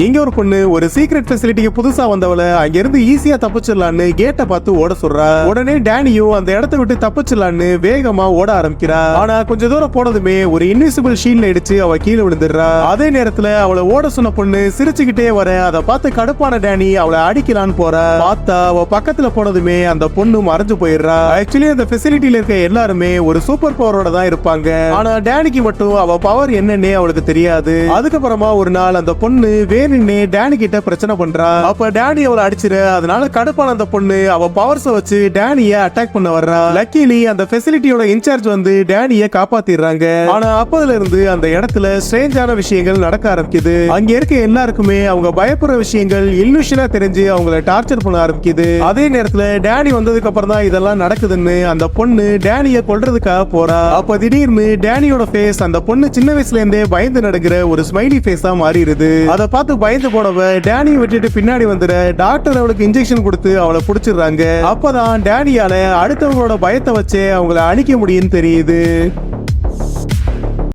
இங்க ஒரு பொண்ணு ஒரு சீக்ரெட் ஃபெசிலிட்டிக்கு புதுசா வந்தவள அங்க இருந்து ஈஸியா தப்பிச்சிடலான்னு கேட்ட பார்த்து ஓட சொல்றா. உடனே டேனியும் அந்த இடத்தை விட்டு தப்பிச்சிடலான்னு வேகமா ஓட ஆரம்பிக்கிறா. ஆனா கொஞ்ச தூரம் போனதுமே ஒரு இன்விசிபிள் ஷீல்ட்ல இடிச்சு அவ கீழே விழுந்துடுறா. அதே நேரத்துல அவளை ஓட சொன்ன பொண்ணு சிரிச்சுக்கிட்டே வர அதை பார்த்து கடுப்பான டேனி அவளை அடிக்கலான்னு போறா. பார்த்தா அவ பக்கத்துல போனதுமே அந்த பொண்ணு மறைஞ்சு போயிடுறா. ஆக்சுவலி அந்த ஃபெசிலிட்டில இருக்க எல்லாருமே ஒரு சூப்பர் பவரோட தான் இருப்பாங்க. ஆனா டேனிக்கு மட்டும் அவ பவர் என்னன்னே அவளுக்கு தெரியாது. அதுக்கப்புறமா ஒரு நாள் அந்த பொண்ணு வேணுன்னே டேனி கிட்ட பிரச்சனை பண்றா. அப்ப டேனி அவளை அடிச்சிரு. அதனால கடுப்பான அந்த பொண்ணு அவ பவர்ஸ வச்சு டேனிய அட்டாக் பண்ண வர்றா. லக்கிலி அந்த ஃபெசிலிட்டியோட இன்சார்ஜ் வந்து டேனிய காப்பாத்திடுறாங்க. ஆனா அப்பதுல இருந்து அந்த இடத்துல ஸ்ட்ரேஞ்சான விஷயங்கள் நடக்க ஆரம்பிக்குது. அங்க இருக்க எல்லாருக்குமே அவங்க பயப்படுற விஷயங்கள் இல்லூஷனா தெரிஞ்சு அவங்கள டார்ச்சர் பண்ண ஆரம்பிக்குது. அதே நேரத்துல டேனி வந்ததுக்கு அப்புறம் தான் இதெல்லாம் நடக்குதுன்னு அந்த பொண்ணு டேனிய கொல்றதுக்காக போறா. அப்ப திடீர்னு டேனியோட ஃபேஸ் அந்த பொண்ணு சின்ன வயசுல இருந்தே பயந்து நடக்கிற ஒரு ஸ்மைலி ஃபேஸா மாறிடுது. அதை பார்த்து பயந்து போனவ டேனியை விட்டுட்டு பின்னாடி வந்துட டாக்டர் அவளுக்கு இன்ஜெக்ஷன் கொடுத்து அவளை புடிச்சிடுறாங்க. அப்பதான் டேனியால அடுத்தவங்களோட பயத்தை வச்சே அவங்கள அழிக்க முடியும்னு தெரியுது.